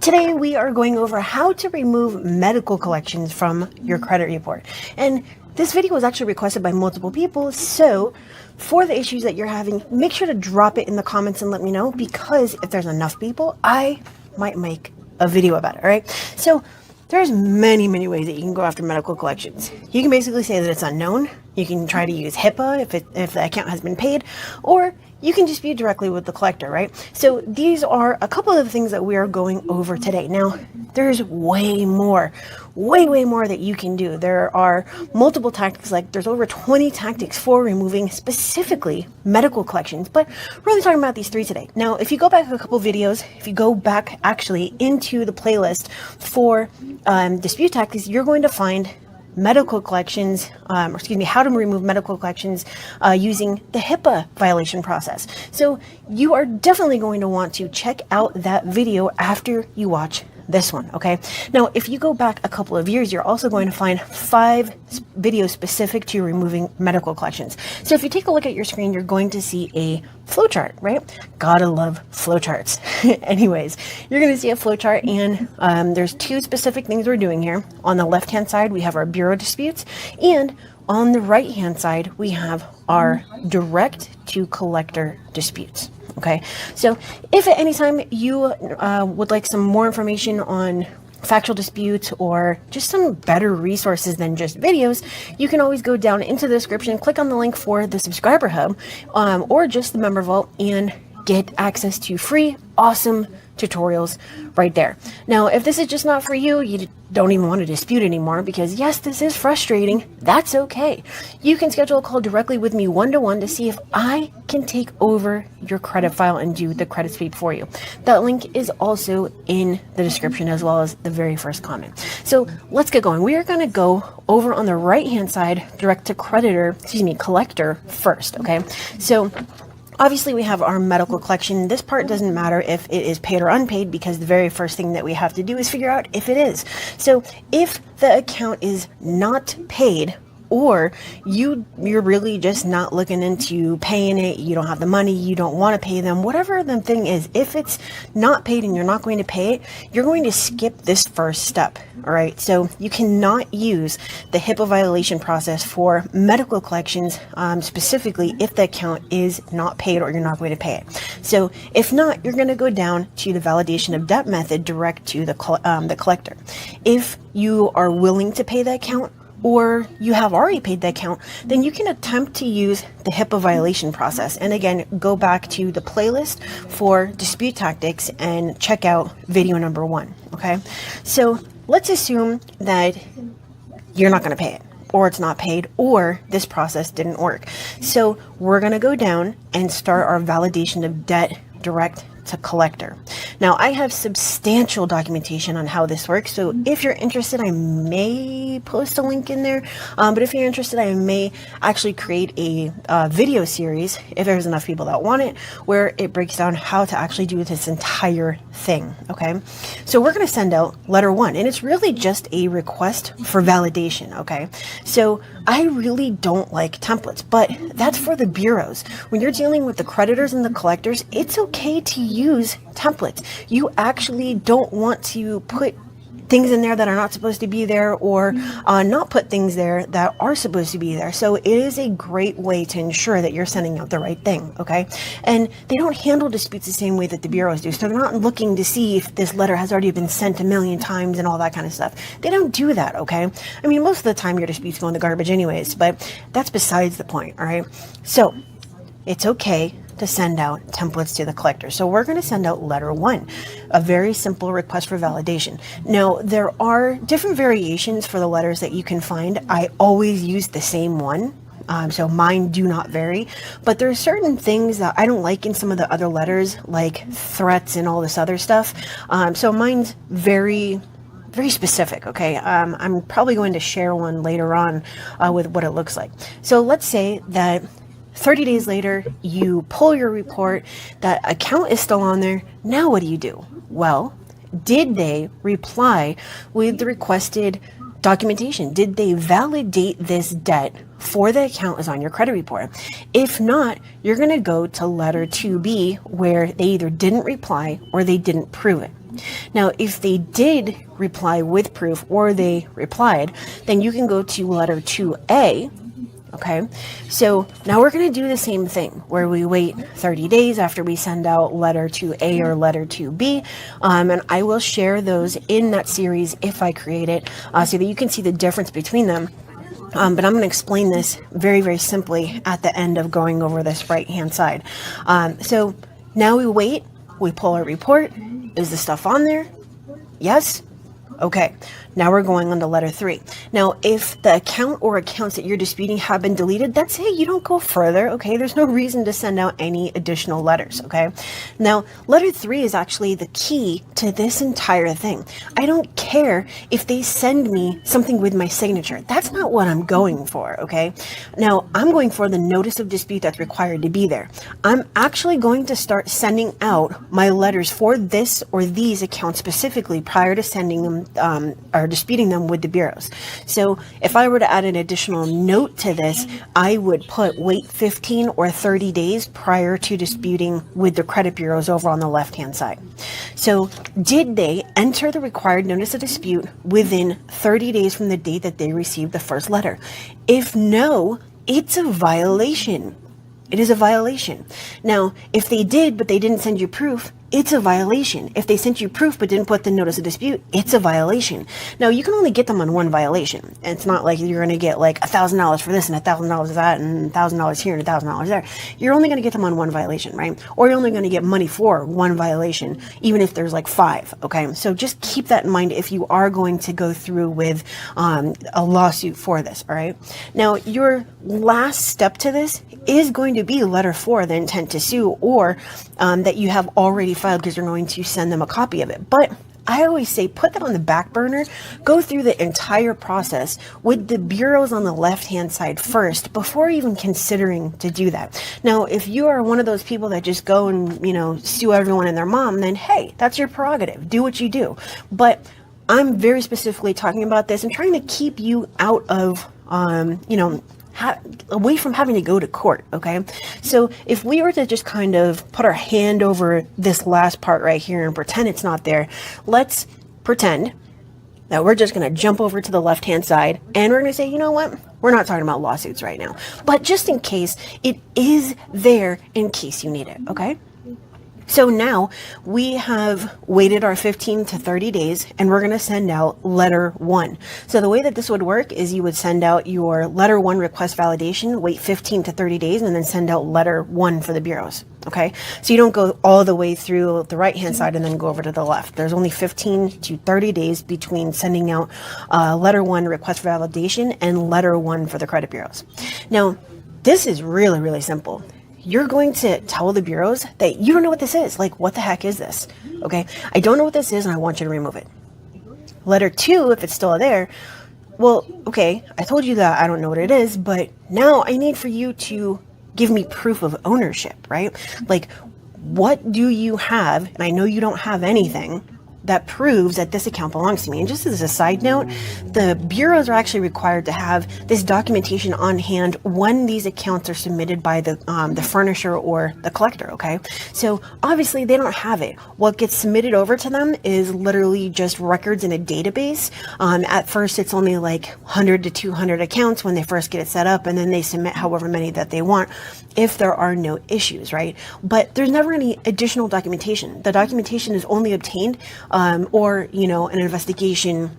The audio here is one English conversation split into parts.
Today we are going over how to remove medical collections from your credit report. And this video was actually requested by multiple people, so for the issues that you're having, make sure to drop it in the comments and let me know, because if there's enough people, I might make a video about it, all right? So there's many ways that you can go after medical collections. You can basically say that it's unknown. You can try to use HIPAA if the account has been paid, or you can dispute directly with the collector, right? So these are a couple of the things that we are going over today. Now, there's way more that you can do. There are multiple tactics, like there's over 20 tactics for removing specifically medical collections, but we're only talking about these 3 today. Now, if you go back a couple videos, if you go back actually into the playlist for dispute tactics, you're going to find medical collections, how to remove medical collections using the HIPAA violation process. So you are definitely going to want to check out that video after you watch this one, okay? Now, if you go back a couple of years, you're also going to find 5 videos specific to removing medical collections. So if you take a look at your screen, you're going to see a flowchart, right? Gotta love flowcharts. Anyways, you're going to see a flowchart, and there's 2 specific things we're doing here. On the left-hand side, we have our bureau disputes, and on the right-hand side, we have our direct to collector disputes. Okay, so if at any time you would like some more information on factual disputes or just some better resources than just videos, you can always go down into the description, click on the link for the subscriber hub or just the member vault, and get access to free, awesome tutorials right there. Now, if this is just not for you, you don't even want to dispute anymore, because yes, this is frustrating, that's okay. You can schedule a call directly with me one-to-one to see if I can take over your credit file and do the credit sweep for you. That link is also in the description, as well as the very first comment. So let's get going. We are going to go over on the right-hand side, direct to collector first, okay? So obviously, we have our medical collection. This part doesn't matter if it is paid or unpaid, because the very first thing that we have to do is figure out if it is. So if the account is not paid, or you're really just not looking into paying it, you don't have the money, you don't want to pay them, whatever the thing is, if it's not paid and you're not going to pay it, you're going to skip this first step, all right? So you cannot use the HIPAA violation process for medical collections, specifically if the account is not paid or you're not going to pay it. So if not, you're going to go down to the validation of debt method, direct to the collector. If you are willing to pay the account, or you have already paid the account, then you can attempt to use the HIPAA violation process. And again, go back to the playlist for dispute tactics and check out video number 1, okay? So let's assume that you're not gonna pay it, or it's not paid, or this process didn't work. So we're gonna go down and start our validation of debt direct to collector. Now, I have substantial documentation on how this works, so if you're interested, I may post a link in there, but if you're interested, I may actually create a video series, if there's enough people that want it, where it breaks down how to actually do this entire thing, okay? So we're going to send out letter 1, and it's really just a request for validation, okay? So I really don't like templates, but that's for the bureaus. When you're dealing with the creditors and the collectors, it's okay to use templates. You actually don't want to put things in there that are not supposed to be there, or not put things there that are supposed to be there. So it is a great way to ensure that you're sending out the right thing, okay? And they don't handle disputes the same way that the bureaus do. So they're not looking to see if this letter has already been sent a million times and all that kind of stuff. They don't do that, okay? I mean, most of the time your disputes go in the garbage anyways, but that's besides the point, all right? So it's okay to send out templates to the collector. So we're going to send out letter 1, a very simple request for validation. Now, there are different variations for the letters that you can find. I always use the same one. So mine do not vary, but there are certain things that I don't like in some of the other letters, like threats and all this other stuff. So mine's very specific, okay? I'm probably going to share one later on with what it looks like. So let's say that 30 days later, you pull your report, that account is still on there. Now what do you do? Well, did they reply with the requested Documentation. Did they validate this debt for the account is on your credit report? If not, you're going to go to letter 2B, where they either didn't reply or they didn't prove it. Now, if they did reply with proof or they replied, then you can go to letter 2A. Okay, so now we're going to do the same thing where we wait 30 days after we send out letter 2A or letter 2B, and I will share those in that series if I create it, so that you can see the difference between them. But I'm going to explain this very, very simply at the end of going over this right-hand side. So now we wait, we pull our report. Is the stuff on there? Yes? Okay, now we're going on to letter 3. Now, if the account or accounts that you're disputing have been deleted, that's it. You don't go further, okay? There's no reason to send out any additional letters, okay? Now, letter 3 is actually the key to this entire thing. I don't care if they send me something with my signature. That's not what I'm going for, okay? Now, I'm going for the notice of dispute that's required to be there. I'm actually going to start sending out my letters for this or these accounts specifically prior to sending them or disputing them with the bureaus. So if I were to add an additional note to this, I would put wait 15 or 30 days prior to disputing with the credit bureaus over on the left-hand side. So did they enter the required notice of dispute within 30 days from the date that they received the first letter? If no, it's a violation. It is a violation. Now, if they did, but they didn't send you proof, it's a violation. If they sent you proof but didn't put the notice of dispute, it's a violation. Now, you can only get them on one violation. It's not like you're going to get like $1,000 for this and $1,000 for that and $1,000 here and $1,000 there. You're only going to get them on one violation, right? Or you're only going to get money for one violation, even if there's like 5, okay? So just keep that in mind if you are going to go through with a lawsuit for this, all right? Now, your last step to this is going to be letter 4, the intent to sue, or that you have already filed because you're going to send them a copy of it. But I always say put that on the back burner, go through the entire process with the bureaus on the left-hand side first before even considering to do that. Now, if you are one of those people that just go and, sue everyone and their mom, then hey, that's your prerogative. Do what you do. But I'm very specifically talking about this and trying to keep you out of, away from having to go to court, okay? So if we were to just kind of put our hand over this last part right here and pretend it's not there, let's pretend that we're just going to jump over to the left-hand side and we're going to say, you know what? We're not talking about lawsuits right now. But just in case, it is there in case you need it, okay? So now we have waited our 15 to 30 days and we're going to send out letter 1. So the way that this would work is you would send out your letter 1 request validation, wait 15 to 30 days, and then send out letter 1 for the bureaus. Okay, so you don't go all the way through the right-hand side and then go over to the left. There's only 15 to 30 days between sending out letter 1 request validation and letter 1 for the credit bureaus. Now, this is really, really simple. You're going to tell the bureaus that you don't know what this is. Like, what the heck is this? Okay, I don't know what this is and I want you to remove it. Letter 2, if it's still there, well, okay, I told you that I don't know what it is, but now I need for you to give me proof of ownership, right? Like, what do you have? And I know you don't have anything that proves that this account belongs to me. And just as a side note, the bureaus are actually required to have this documentation on hand when these accounts are submitted by the furnisher or the collector, okay? So obviously they don't have it. What gets submitted over to them is literally just records in a database. At first it's only like 100 to 200 accounts when they first get it set up, and then they submit however many that they want if there are no issues, right? But there's never any additional documentation. The documentation is only obtained or, an investigation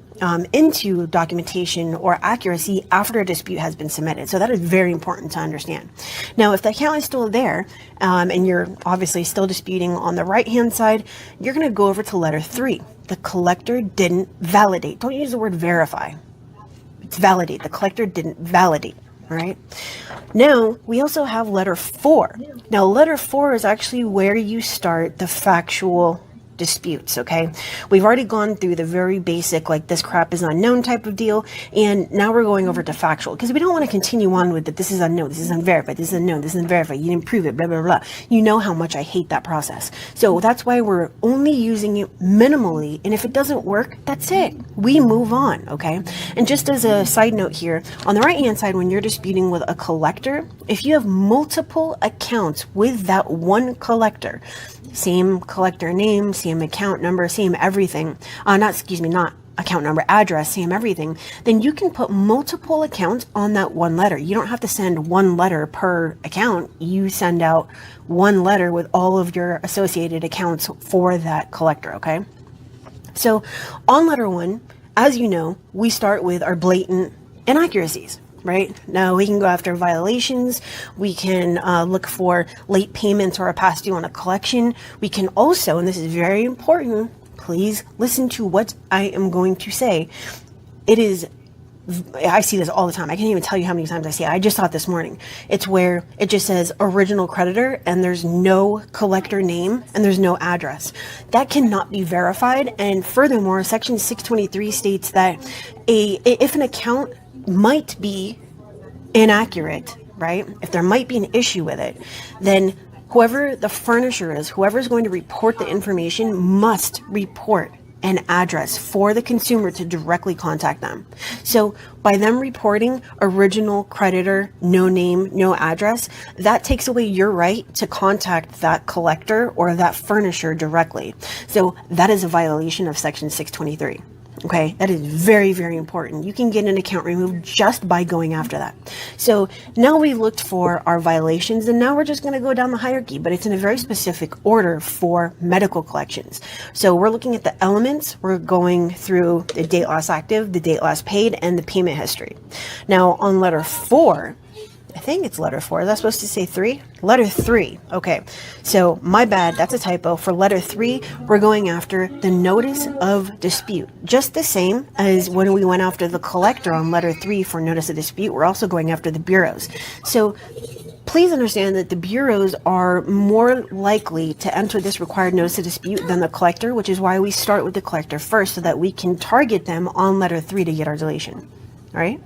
into documentation or accuracy after a dispute has been submitted. So that is very important to understand. Now, if the account is still there and you're obviously still disputing on the right-hand side, you're going to go over to letter 3. The collector didn't validate. Don't use the word verify. It's validate. The collector didn't validate. All right. Now, we also have letter 4. Now, letter 4 is actually where you start the factual disputes. Okay, we've already gone through the very basic, like this crap is unknown type of deal, and now we're going over to factual, because we don't want to continue on with that. This is unknown, this is unverified, this is unknown, this is unverified, you didn't prove it, blah blah blah. You know how much I hate that process, so that's why we're only using it minimally, and if it doesn't work, that's it, we move on. Okay, and just as a side note here, on the right hand side, when you're disputing with a collector, if you have multiple accounts with that one collector, same collector name, same account number, same everything, not account number, address, same everything, then you can put multiple accounts on that one letter. You don't have to send one letter per account. You send out one letter with all of your associated accounts for that collector. Okay, so on letter 1, as you know, we start with our blatant inaccuracies. Right? Now we can go after violations. We can look for late payments or a past due on a collection. We can also, and this is very important, please listen to what I am going to say. I see this all the time. I can't even tell you how many times I see it. I just saw it this morning. It's where it just says original creditor and there's no collector name and there's no address. That cannot be verified. And furthermore, section 623 states that if an account might be inaccurate, right? If there might be an issue with it, then whoever the furnisher is, whoever is going to report the information must report an address for the consumer to directly contact them. So by them reporting original creditor, no name, no address, that takes away your right to contact that collector or that furnisher directly. So that is a violation of section 623. Okay, that is very, very important. You can get an account removed just by going after that. So now we looked for our violations, and now we're just going to go down the hierarchy, but it's in a very specific order for medical collections. So we're looking at the elements. We're going through the date last active, the date last paid, and the payment history. Now on letter 4, I think it's letter 4. Is that supposed to say 3? Letter 3. Okay. So my bad. That's a typo. For letter 3, we're going after the notice of dispute. Just the same as when we went after the collector on letter 3 for notice of dispute, we're also going after the bureaus. So please understand that the bureaus are more likely to enter this required notice of dispute than the collector, which is why we start with the collector first so that we can target them on letter 3 to get our deletion. All right.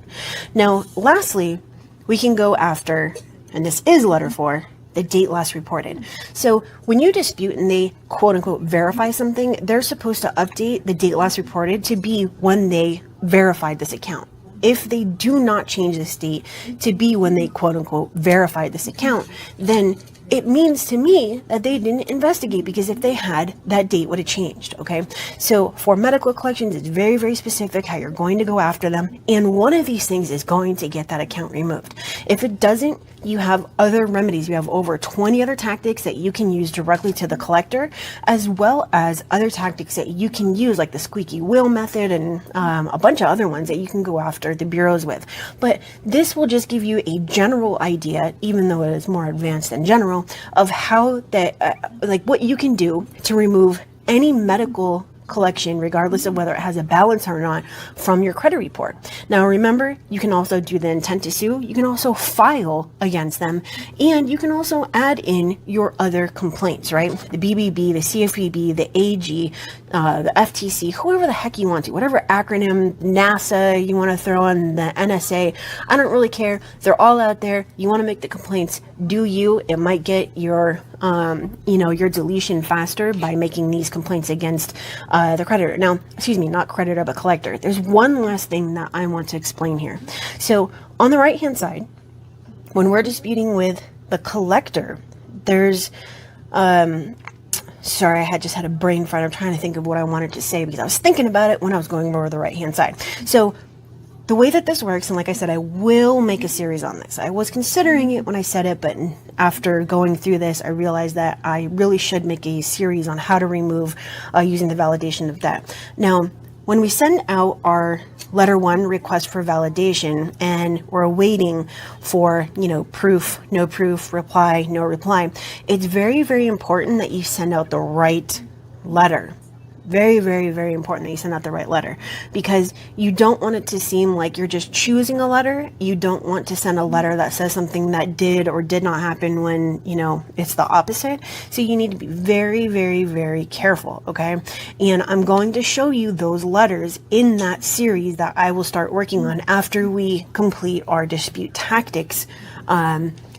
Now, lastly, we can go after, and this is letter 4, the date last reported. So when you dispute and they quote unquote verify something, they're supposed to update the date last reported to be when they verified this account. If they do not change this date to be when they quote unquote verified this account, then it means to me that they didn't investigate, because if they had, that date would have changed. Okay, so for medical collections, it's very, very specific how you're going to go after them, and one of these things is going to get that account removed. If it doesn't, you have other remedies. You have over 20 other tactics that you can use directly to the collector, as well as other tactics that you can use, like the squeaky wheel method and a bunch of other ones that you can go after the bureaus with. But this will just give you a general idea, even though it is more advanced than general, of how that, like what you can do to remove any medical collection, regardless of whether it has a balance or not, from your credit report. Now remember, you can also do the intent to sue. You can also file against them, and you can also add in your other complaints, right? The BBB, the CFPB, the AG, the FTC, whoever the heck you want to, whatever acronym, NASA you want to throw in, the NSA, I don't really care. They're all out there. You want to make the complaints, do you? It might get your your deletion faster by making these complaints against the creditor. Now, excuse me, not creditor, but collector. There's one last thing that I want to explain here. So on the right hand side, when we're disputing with the collector, there's sorry, I just had a brain fart. I'm trying to think of what I wanted to say because I was thinking about it when I was going over the right hand side. So the way that this works, and like I said, I will make a series on this. I was considering it when I said it, but after going through this, I realized that I really should make a series on how to remove using the validation of debt. Now, when we send out our letter 1 request for validation and we're waiting for, proof, no proof, reply, no reply, it's very, very important that you send out the right letter. very, very, very important that you send out the right letter, because you don't want it to seem like you're just choosing a letter. You don't want to send a letter that says something that did or did not happen when, you know, it's the opposite. So you need to be very, very, very careful, okay? And I'm going to show you those letters in that series that I will start working on after we complete our dispute tactics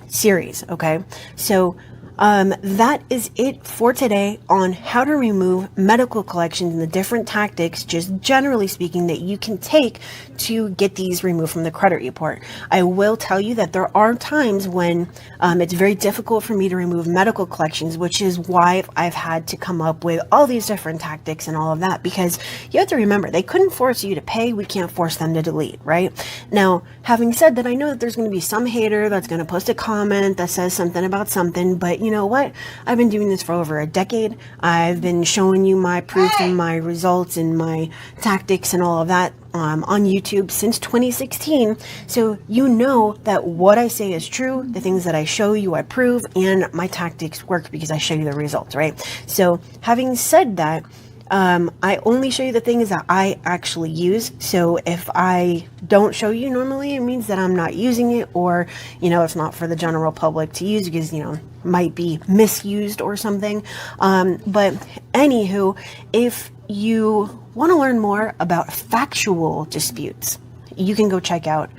series, okay? So that is it for today on how to remove medical collections and the different tactics, just generally speaking, that you can take to get these removed from the credit report. I will tell you that there are times when it's very difficult for me to remove medical collections, which is why I've had to come up with all these different tactics and all of that, because you have to remember, they couldn't force you to pay. We can't force them to delete, right? Now, having said that, I know that there's going to be some hater that's going to post a comment that says something about something, but you know what? I've been doing this for over a decade. I've been showing you my proof and my results and my tactics and all of that on YouTube since 2016. So you know that what I say is true. The things that I show you, I prove, and my tactics work because I show you the results, right? So having said that, I only show you the things that I actually use. So if I don't show you normally, it means that I'm not using it, or, you know, it's not for the general public to use because, you know, might be misused or something. But anywho, if you want to learn more about factual disputes, you can go check out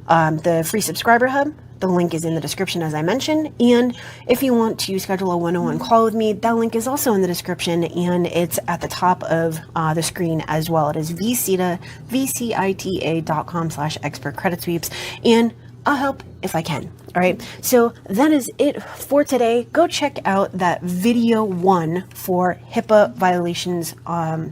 the free subscriber hub. The link is in the description, as I mentioned. And if you want to schedule a one-on-one call with me, that link is also in the description, and it's at the top of the screen as well. It is vcita.com/expert credit sweeps, and I'll help if I can. All right. So that is it for today. Go check out that video 1 for HIPAA violations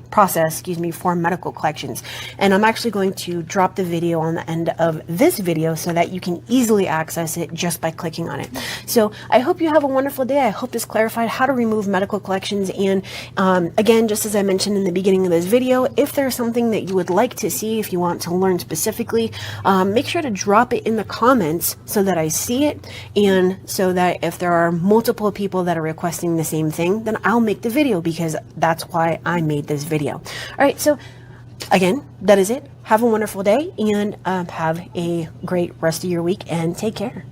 process, for medical collections. And I'm actually going to drop the video on the end of this video so that you can easily access it just by clicking on it. So I hope you have a wonderful day. I hope this clarified how to remove medical collections. And again, just as I mentioned in the beginning of this video, if there's something that you would like to see, if you want to learn specifically, make sure to drop it in the comments so that I see it, and so that if there are multiple people that are requesting the same thing, then I'll make the video, because that's why I made this video. All right, so again, that is it. Have a wonderful day, and have a great rest of your week, and take care.